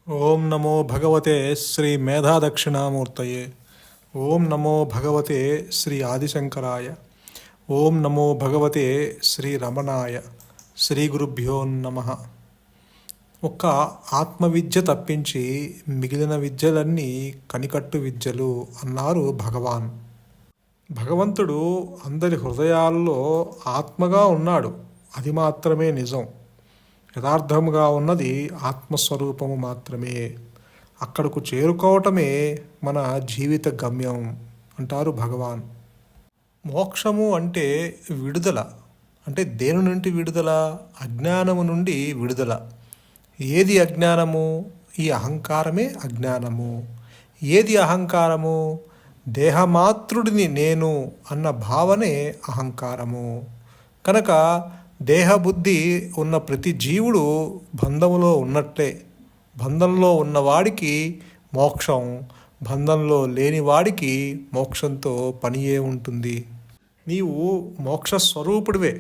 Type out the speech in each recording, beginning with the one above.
ఓం నమో భగవతే శ్రీ మేధాదక్షిణామూర్తయే. ఓం నమో భగవతే శ్రీ ఆదిశంకరాయ. ఓం నమో భగవతే శ్రీ రమణాయ. శ్రీ గురుభ్యో నమః. ఒక్క ఆత్మవిద్య తప్పించి మిగిలిన విద్యలన్నీ కనికట్టు విద్యలు అన్నారు భగవాన్. భగవంతుడు అందరి హృదయాల్లో ఆత్మగా ఉన్నాడు. అది మాత్రమే నిజం. యథార్థముగా ఉన్నది ఆత్మస్వరూపము మాత్రమే. అక్కడకు చేరుకోవటమే మన జీవిత గమ్యం అంటారు భగవాన్. మోక్షము అంటే విడుదల. అంటే దేని నుండి విడుదల? అజ్ఞానము నుండి విడుదల. ఏది అజ్ఞానము? ఈ అహంకారమే అజ్ఞానము. ఏది అహంకారము? దేహమాత్రుడిని నేను అన్న భావనే అహంకారము. కనుక దేహబుద్ధి ఉన్న ప్రతి జీవుడు బంధములో ఉన్నట్లే. బంధంలో ఉన్నవాడికి మోక్షం, బంధంలో లేనివాడికి మోక్షంతో పనియే ఉంటుంది. నీవు మోక్ష స్వరూపుడివే.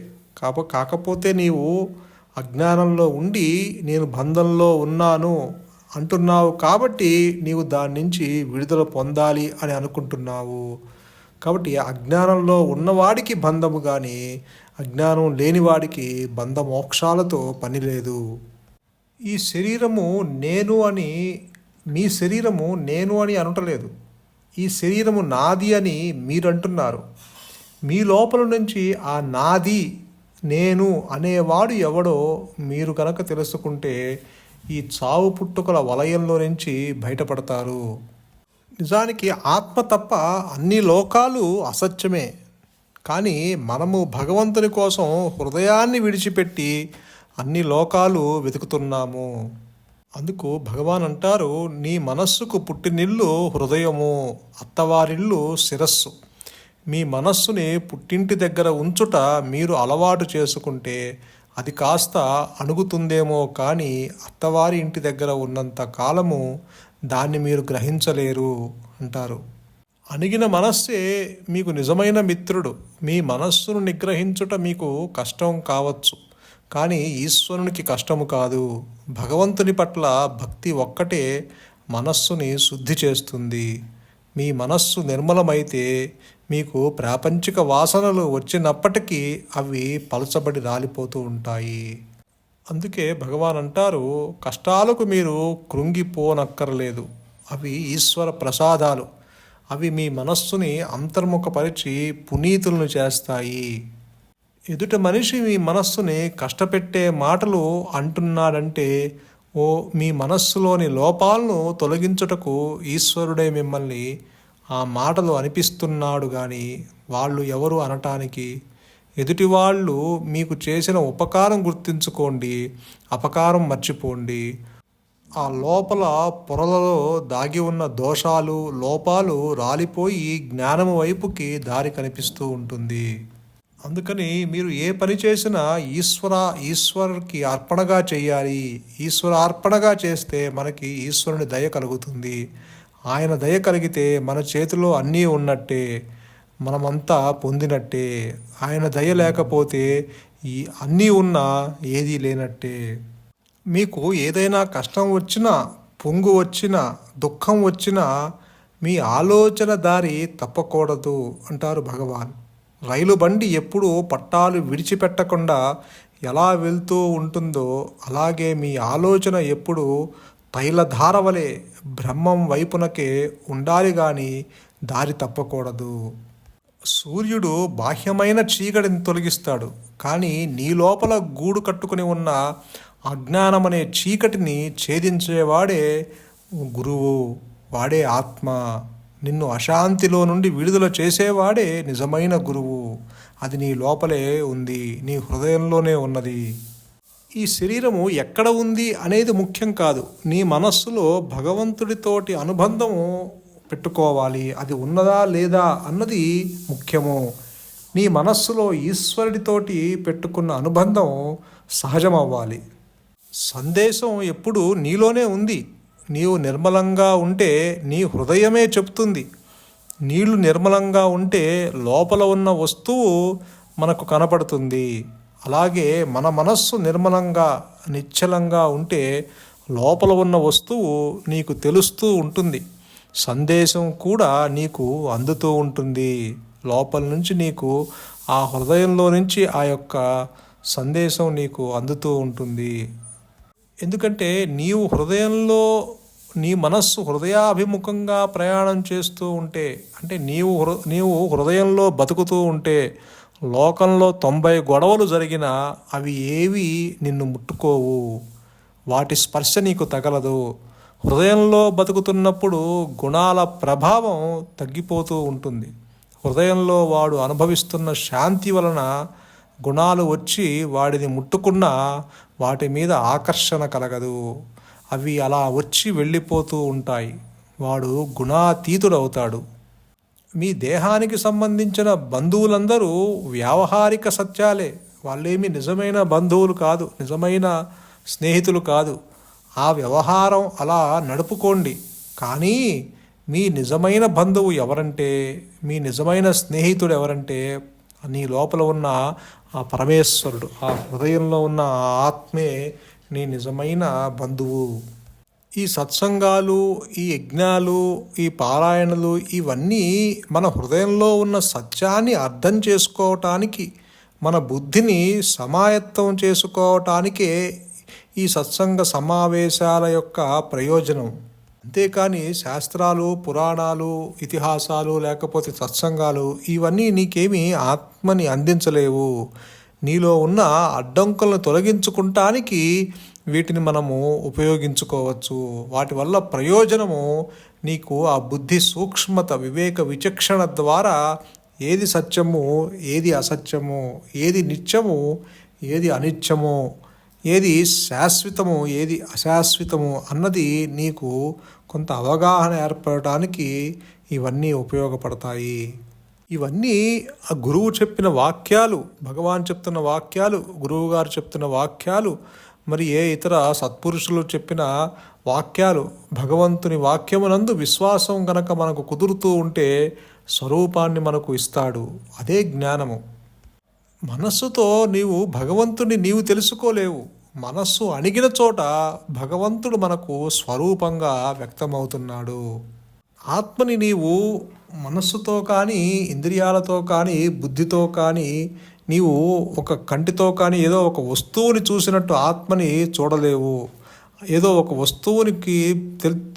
కాకపోతే నీవు అజ్ఞానంలో ఉండి నేను బంధంలో ఉన్నాను అంటున్నావు కాబట్టి నీవు దాని నుంచి విడుదల పొందాలి అని అనుకుంటున్నావు. కాబట్టి అజ్ఞానంలో ఉన్నవాడికి బంధము కానీ అజ్ఞానం లేనివాడికి బంధ మోక్షాలతో పని లేదు. ఈ శరీరము నేను అని, మీ శరీరము నేను అని అనటలేదు. ఈ శరీరము నాది అని మీరు అంటున్నారు. మీ లోపల నుంచి ఆ నాది నేను అనేవాడు ఎవడో మీరు కనుక తెలుసుకుంటే ఈ చావు పుట్టుకల వలయంలో నుంచి బయటపడతారు. నిజానికి ఆత్మ తప్ప అన్ని లోకాలు అసత్యమే. కానీ మనము భగవంతుని కోసం హృదయాన్ని విడిచిపెట్టి అన్ని లోకాలు వెతుకుతున్నాము. అందుకు భగవాన్ అంటారు, నీ మనస్సుకు పుట్టినిల్లు హృదయము, అత్తవారిల్లు శిరస్సు. మీ మనస్సుని పుట్టింటి దగ్గర ఉంచుట మీరు అలవాటు చేసుకుంటే అది కాస్త అణుగుతుందేమో కానీ అత్తవారి ఇంటి దగ్గర ఉన్నంత కాలము దాన్ని మీరు గ్రహించలేరు అంటారు. అణిగిన మనస్సే మీకు నిజమైన మిత్రుడు. మీ మనస్సును నిగ్రహించుట మీకు కష్టం కావచ్చు, కానీ ఈశ్వరునికి కష్టము కాదు. భగవంతుని పట్ల భక్తి ఒక్కటే మనస్సుని శుద్ధి చేస్తుంది. మీ మనస్సు నిర్మలమైతే మీకు ప్రాపంచిక వాసనలు వచ్చినప్పటికీ అవి పలచబడి రాలిపోతూ ఉంటాయి. అందుకే భగవాన్ అంటారు, కష్టాలకు మీరు కృంగిపోనక్కర్లేదు. అవి ఈశ్వర ప్రసాదాలు. అవి మీ మనస్సుని అంతర్ముఖపరిచి పునీతులను చేస్తాయి. ఎదుటి మనిషి మీ మనస్సుని కష్టపెట్టే మాటలు అంటున్నాడంటే మీ మనస్సులోని లోపాలను తొలగించుటకు ఈశ్వరుడే మిమ్మల్ని ఆ మాటలు అనిపిస్తున్నాడు కానీ వాళ్ళు ఎవరు అనటానికి. ఎదుటి వాళ్ళు మీకు చేసిన ఉపకారం గుర్తించుకోండి, అపకారం మర్చిపోండి. ఆ లోపల పొరలలో దాగి ఉన్న దోషాలు, లోపాలు రాలిపోయి జ్ఞానము వైపుకి దారి కనిపిస్తూ ఉంటుంది. అందుకని మీరు ఏ పని చేసినా ఈశ్వరుకి అర్పణగా చేయాలి. ఈశ్వర అర్పణగా చేస్తే మనకి ఈశ్వరుని దయ కలుగుతుంది. ఆయన దయ కలిగితే మన చేతిలో అన్నీ ఉన్నట్టే, మనమంతా పొందినట్టే. ఆయన దయ లేకపోతే ఈ అన్నీ ఉన్నా ఏదీ లేనట్టే. మీకు ఏదైనా కష్టం వచ్చినా, పొంగు వచ్చినా, దుఃఖం వచ్చినా మీ ఆలోచన దారి తప్పకూడదు అంటారు భగవాన్. రైలు బండి ఎప్పుడూ పట్టాలు విడిచిపెట్టకుండా ఎలా వెళ్తూ ఉంటుందో అలాగే మీ ఆలోచన ఎప్పుడు తైలధార వలె బ్రహ్మం వైపునకే ఉండాలి కానీ దారి తప్పకూడదు. సూర్యుడు బాహ్యమైన చీకటిని తొలగిస్తాడు, కానీ నీ లోపల గూడు కట్టుకుని ఉన్న అజ్ఞానమనే చీకటిని ఛేదించేవాడే గురువు, వాడే ఆత్మ. నిన్ను అశాంతిలో నుండి విడుదల చేసేవాడే నిజమైన గురువు. అది నీ లోపలే ఉంది, నీ హృదయంలోనే ఉన్నది. ఈ శరీరము ఎక్కడ ఉంది అనేది ముఖ్యం కాదు. నీ మనస్సులో భగవంతుడితోటి అనుబంధము పెట్టుకోవాలి. అది ఉన్నదా లేదా అన్నది ముఖ్యము. నీ మనస్సులో ఈశ్వరుడితోటి పెట్టుకున్న అనుబంధం సహజమవ్వాలి. సందేశం ఎప్పుడు నీలోనే ఉంది. నీవు నిర్మలంగా ఉంటే నీ హృదయమే చెప్తుంది. నీళ్లు నిర్మలంగా ఉంటే లోపల ఉన్న వస్తువు మనకు కనపడుతుంది. అలాగే మన మనస్సు నిర్మలంగా నిశ్చలంగా ఉంటే లోపల ఉన్న వస్తువు నీకు తెలుస్తూ ఉంటుంది, సందేశం కూడా నీకు అందుతూ ఉంటుంది. లోపల నుంచి నీకు ఆ హృదయంలో నుంచి ఆ యొక్క సందేశం నీకు అందుతూ ఉంటుంది. ఎందుకంటే నీవు హృదయంలో నీ మనస్సు హృదయాభిముఖంగా ప్రయాణం చేస్తూ ఉంటే, అంటే నీవు హృదయంలో బతుకుతూ ఉంటే లోకంలో 90 గొడవలు జరిగినా అవి ఏవి నిన్ను ముట్టుకోవు, వాటి స్పర్శ నీకు తగలదు. హృదయంలో బతుకుతున్నప్పుడు గుణాల ప్రభావం తగ్గిపోతూ ఉంటుంది. హృదయంలో వాడు అనుభవిస్తున్న శాంతి వలన గుణాలు వచ్చి వాడిని ముట్టుకున్నా వాటి మీద ఆకర్షణ కలగదు. అవి అలా వచ్చి వెళ్ళిపోతూ ఉంటాయి. వాడు గుణాతీతుడవుతాడు. మీ దేహానికి సంబంధించిన బంధువులందరూ వ్యావహారిక సత్యాలే. వాళ్ళేమి నిజమైన బంధువులు కాదు, నిజమైన స్నేహితులు కాదు. ఆ వ్యవహారం అలా నడుపుకోండి. కానీ మీ నిజమైన బంధువు ఎవరంటే, మీ నిజమైన స్నేహితుడు ఎవరంటే నీ లోపల ఉన్న ఆ పరమేశ్వరుడు, ఆ హృదయంలో ఉన్న ఆ ఆత్మే నీ నిజమైన బంధువు. ఈ సత్సంగాలు, ఈ యజ్ఞాలు, ఈ పారాయణలు ఇవన్నీ మన హృదయంలో ఉన్న సత్యాన్ని అర్థం చేసుకోవటానికి, మన బుద్ధిని సమాయత్తం చేసుకోవటానికే ఈ సత్సంగ సమావేశాల యొక్క ప్రయోజనం. అంతేకాని శాస్త్రాలు, పురాణాలు, ఇతిహాసాలు లేకపోతే సత్సంగాలు ఇవన్నీ నీకేమీ ఆత్మని అందించలేవు. నీలో ఉన్న అడ్డంకులను తొలగించుకుంటానికి వీటిని మనము ఉపయోగించుకోవచ్చు. వాటి వల్ల ప్రయోజనము నీకు ఆ బుద్ధి సూక్ష్మత, వివేక విచక్షణ ద్వారా ఏది సత్యము, ఏది అసత్యము, ఏది నిత్యము, ఏది అనిత్యము, ఏది శాశ్వతము, ఏది అశాశ్వతము అన్నది నీకు కొంత అవగాహన ఏర్పడటానికి ఇవన్నీ ఉపయోగపడతాయి. ఇవన్నీ ఆ గురువు చెప్పిన వాక్యాలు, భగవాన్ చెప్తున్న వాక్యాలు, గురువు గారు చెప్తున్న వాక్యాలు, మరి ఏ ఇతర సత్పురుషులు చెప్పిన వాక్యాలు, భగవంతుని వాక్యమునందు విశ్వాసం గనక మనకు కుదురుతూ ఉంటే స్వరూపాన్ని మనకు ఇస్తాడు. అదే జ్ఞానము. మనస్సుతో నీవు భగవంతుని నీవు తెలుసుకోలేవు. మనస్సు అణిగిన చోట భగవంతుడు మనకు స్వరూపంగా వ్యక్తమవుతున్నాడు. ఆత్మని నీవు మనస్సుతో కానీ, ఇంద్రియాలతో కానీ, బుద్ధితో కానీ, నీవు ఒక కంటితో కానీ ఏదో ఒక వస్తువుని చూసినట్టు ఆత్మని చూడలేవు. ఏదో ఒక వస్తువునికి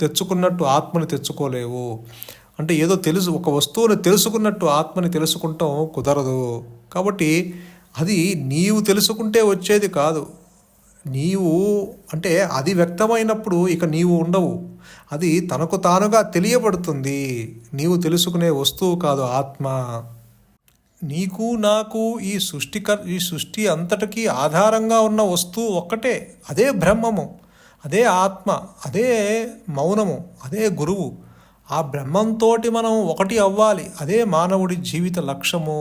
తెచ్చుకున్నట్టు ఆత్మని తెచ్చుకోలేవు. అంటే ఏదో ఒక వస్తువుని తెలుసుకున్నట్టు ఆత్మని తెలుసుకుంటాం కుదరదు. కాబట్టి అది నీవు తెలుసుకుంటే వచ్చేది కాదు. నీవు అంటే అది వ్యక్తమైనప్పుడు ఇక నీవు ఉండవు. అది తనకు తానుగా తెలియబడుతుంది. నీవు తెలుసుకునే వస్తువు కాదు ఆత్మ. నీకు నాకు ఈ సృష్టి అంతటికీ ఆధారంగా ఉన్న వస్తువు ఒక్కటే. అదే బ్రహ్మము, అదే ఆత్మ, అదే మౌనము, అదే గురువు. ఆ బ్రహ్మంతో మనం ఒకటి అవ్వాలి. అదే మానవుడి జీవిత లక్ష్యము.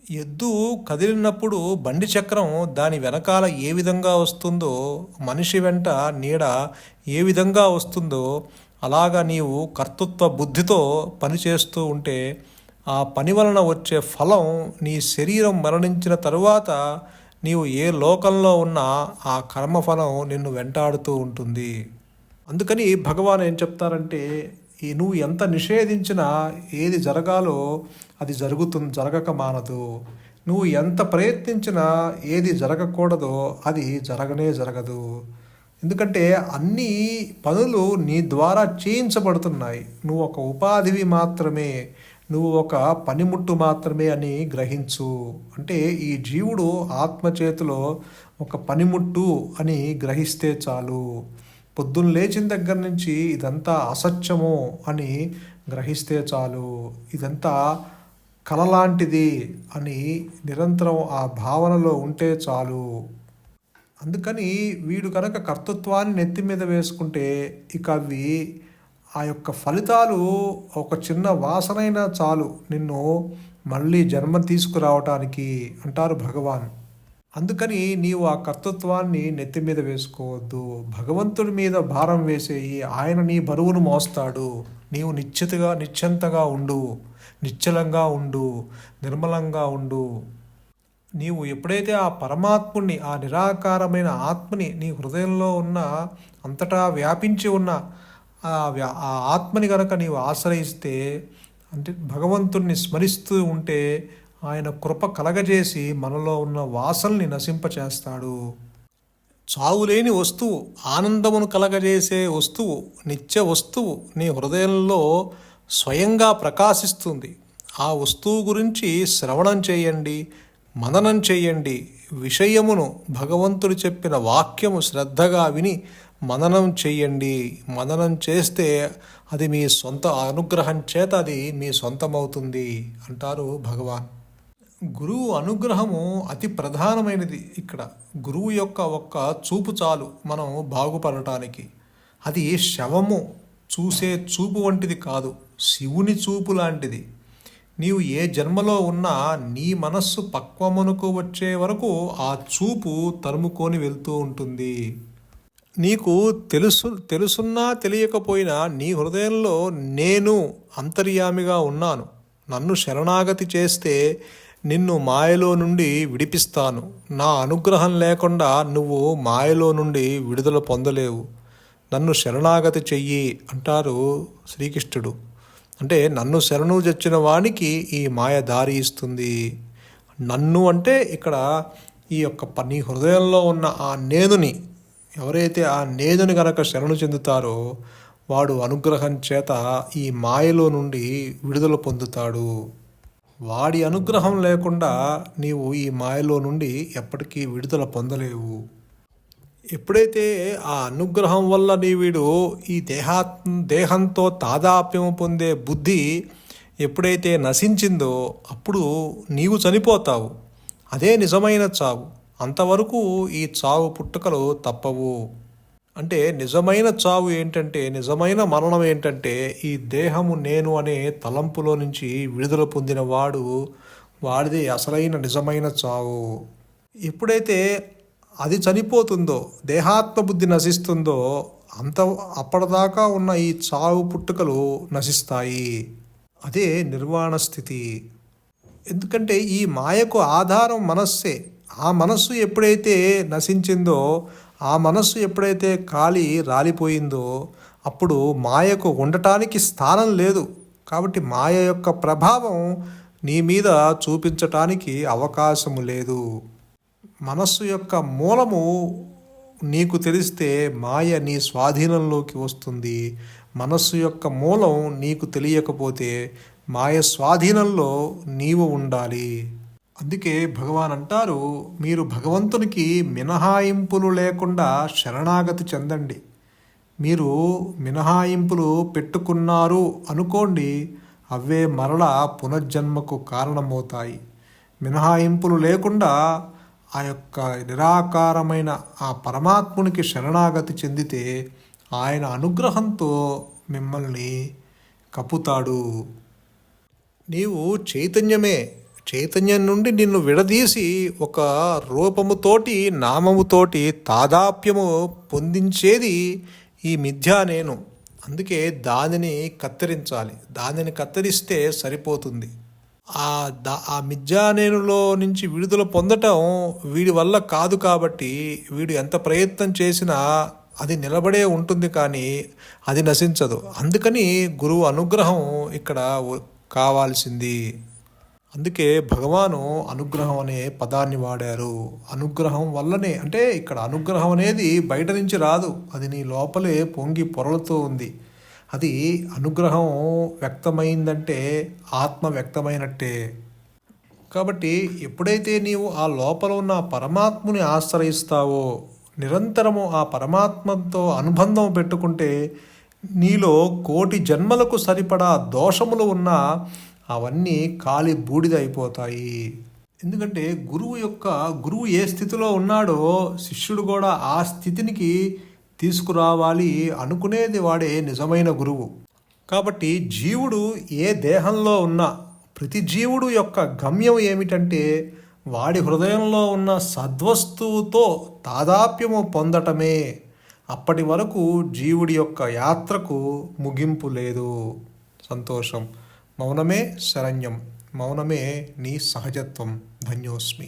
ఎద్దు కదిలినప్పుడు బండి చక్రం దాని వెనకాల ఏ విధంగా వస్తుందో, మనిషి వెంట నీడ ఏ విధంగా వస్తుందో, అలాగా నీవు కర్తృత్వ బుద్ధితో పనిచేస్తూ ఉంటే ఆ పని వలన వచ్చే ఫలం నీ శరీరం మరణించిన తరువాత నీవు ఏ లోకంలో ఉన్నా ఆ కర్మఫలం నిన్ను వెంటాడుతూ ఉంటుంది. అందుకని భగవాన్ ఏం చెప్తారంటే, నువ్వు ఎంత నిషేధించినా ఏది జరగాలో అది జరగక మానదు. నువ్వు ఎంత ప్రయత్నించినా ఏది జరగకూడదో అది జరగదు. ఎందుకంటే అన్ని పనులు నీ ద్వారా చేయించబడుతున్నాయి. నువ్వు ఒక ఉపాధివి మాత్రమే, నువ్వు ఒక పనిముట్టు మాత్రమే అని గ్రహించు. అంటే ఈ జీవుడు ఆత్మ చేతిలో ఒక పనిముట్టు అని గ్రహిస్తే చాలు. పొద్దున్న లేచిన దగ్గర నుంచి ఇదంతా అసత్యము అని గ్రహిస్తే చాలు. ఇదంతా కలలాంటిది అని నిరంతరం ఆ భావనలో ఉంటే చాలు. అందుకని వీడు కనుక కర్తృత్వాన్ని నెత్తి మీద వేసుకుంటే ఇక అవి ఆ యొక్క ఫలితాలు ఒక చిన్న వాసనైనా చాలు నిన్ను మళ్ళీ జన్మ తీసుకురావటానికి అంటారు భగవాన్. అందుకని నీవు ఆ కర్తృత్వాన్ని నెత్తి మీద వేసుకోవద్దు. భగవంతుడి మీద భారం వేసేయి. ఆయన నీ బరువును మోస్తాడు. నీవు నిశ్చంతగా ఉండు, నిశ్చలంగా ఉండు, నిర్మలంగా ఉండు. నీవు ఎప్పుడైతే ఆ పరమాత్ముని, ఆ నిరాకారమైన ఆత్మని నీ హృదయంలో ఉన్న, అంతటా వ్యాపించి ఉన్న ఆ ఆత్మని గనక నీవు ఆశ్రయిస్తే, అంటే భగవంతుణ్ణి స్మరిస్తూ ఉంటే ఆయన కృప కలగజేసి మనలో ఉన్న వాసనల్ని నశింపచేస్తాడు. చావులేని వస్తువు, ఆనందమును కలగజేసే వస్తువు, నిత్య వస్తువు నీ హృదయంలో స్వయంగా ప్రకాశిస్తుంది. ఆ వస్తువు గురించి శ్రవణం చేయండి, మననం చేయండి. విషయమును, భగవంతుడు చెప్పిన వాక్యము శ్రద్ధగా విని మననం చెయ్యండి. మననం చేస్తే అది మీ సొంత అనుగ్రహం చేత అది మీ సొంతమవుతుంది అంటారు భగవాన్. గురువు అనుగ్రహము అతి ప్రధానమైనది. ఇక్కడ గురువు యొక్క ఒక్క చూపు చాలు మనం బాగుపడటానికి. అది శవము చూసే చూపు వంటిది కాదు, శివుని చూపు లాంటిది. నీవు ఏ జన్మలో ఉన్నా నీ మనస్సు పక్వమునకు వచ్చే వరకు ఆ చూపు తరుముకొని వెళ్తూ ఉంటుంది. నీకు తెలుసున్నా తెలియకపోయినా నీ హృదయంలో నేను అంతర్యామిగా ఉన్నాను. నన్ను శరణాగతి చేస్తే నిన్ను మాయలో నుండి విడిపిస్తాను. నా అనుగ్రహం లేకుండా నువ్వు మాయలో నుండి విడుదల పొందలేవు. నన్ను శరణాగతి చెయ్యి అంటారు శ్రీకృష్ణుడు. అంటే నన్ను శరణు చచ్చిన వానికి ఈ మాయ దారి ఇస్తుంది. నన్ను అంటే ఇక్కడ ఈ యొక్క నీ హృదయంలో ఉన్న ఆ నేనుని, ఎవరైతే ఆ నేనుని గనక శరణు చెందుతారో వాడు అనుగ్రహం చేత ఈ మాయలో నుండి విడుదల పొందుతాడు. వాడి అనుగ్రహం లేకుండా నీవు ఈ మాయలో నుండి ఎప్పటికీ విడుదల పొందలేవు. ఎప్పుడైతే ఆ అనుగ్రహం వల్ల వీడు ఈ దేహంతో తాదాప్యం పొందే బుద్ధి ఎప్పుడైతే నశించిందో అప్పుడు నీవు చనిపోతావు. అదే నిజమైన చావు. అంతవరకు ఈ చావు పుట్టుకలు తప్పవు. అంటే నిజమైన చావు ఏంటంటే, నిజమైన మరణం ఏంటంటే ఈ దేహము నేను అనే తలంపులో నుంచి విడుదల పొందిన వాడిది అసలైన నిజమైన చావు. ఎప్పుడైతే అది చనిపోతుందో, దేహాత్మ బుద్ధి నశిస్తుందో అప్పటిదాకా ఉన్న ఈ చావు పుట్టుకలు నశిస్తాయి. అదే నిర్వాణ స్థితి. ఎందుకంటే ఈ మాయకు ఆధారం మనస్సే. ఆ మనస్సు ఎప్పుడైతే నశించిందో, ఆ మనస్సు ఎప్పుడైతే రాలిపోయిందో అప్పుడు మాయకు ఉండటానికి స్థానం లేదు. కాబట్టి మాయ యొక్క ప్రభావం నీ మీద చూపించటానికి అవకాశము లేదు. మనస్సు యొక్క మూలము నీకు తెలిస్తే మాయ నీ స్వాధీనంలోకి వస్తుంది. మనస్సు యొక్క మూలం నీకు తెలియకపోతే మాయ స్వాధీనంలో నీవు ఉండాలి. అందుకే భగవాన్ అంటారు, మీరు భగవంతునికి మినహాయింపులు లేకుండా శరణాగతి చెందండి. మీరు మినహాయింపులు పెట్టుకున్నారు అనుకోండి, అవే మరలా పునర్జన్మకు కారణమవుతాయి. మినహాయింపులు లేకుండా ఆ యొక్క నిరాకారమైన ఆ పరమాత్మునికి శరణాగతి చెందితే ఆయన అనుగ్రహంతో మిమ్మల్ని కప్పుతాడు. నీవు చైతన్యమే. చైతన్యం నుండి నిన్ను విడదీసి ఒక రూపముతోటి, నామముతోటి తాదాప్యము పొందించేది ఈ మిథ్యా నేను. అందుకే దానిని కత్తిరించాలి. దానిని కత్తిరిస్తే సరిపోతుంది. ఆ మిథ్యానేనులో నుంచి విడుదల పొందటం వీడి వల్ల కాదు. కాబట్టి వీడు ఎంత ప్రయత్నం చేసినా అది నిలబడే ఉంటుంది, కానీ అది నశించదు. అందుకని గురువు అనుగ్రహం ఇక్కడ కావాల్సింది. అందుకే భగవాను అనుగ్రహం అనే పదాన్ని వాడారు. అనుగ్రహం వల్లనే, అంటే ఇక్కడ అనుగ్రహం అనేది బయట నుంచి రాదు, అది నీ లోపలే పొంగి పొరలుతూ ఉంది. అది అనుగ్రహం వ్యక్తమైందంటే ఆత్మ వ్యక్తమైనట్టే. కాబట్టి ఎప్పుడైతే నీవు ఆ లోపల ఉన్న పరమాత్ముని ఆశ్రయిస్తావో, నిరంతరము ఆ పరమాత్మతో అనుబంధం పెట్టుకుంటే నీలో 1,000,000 జన్మలకు సరిపడా దోషములు ఉన్నా అవన్నీ కాలి బూడిద అయిపోతాయి. ఎందుకంటే గురువు ఏ స్థితిలో ఉన్నాడో శిష్యుడు కూడా ఆ స్థితికి తీసుకురావాలి అనుకునేది వాడే నిజమైన గురువు. కాబట్టి జీవుడు ఏ దేహంలో ఉన్నా, ప్రతి జీవుడు యొక్క గమ్యం ఏమిటంటే వాడి హృదయంలో ఉన్న సద్వస్తువుతో తాదాప్యము పొందటమే. అప్పటి వరకు జీవుడి యొక్క యాత్రకు ముగింపు లేదు. సంతోషం. మౌనమే శరణ్యం. మౌనమే నీ సహజత్వం. ధన్యోస్మి.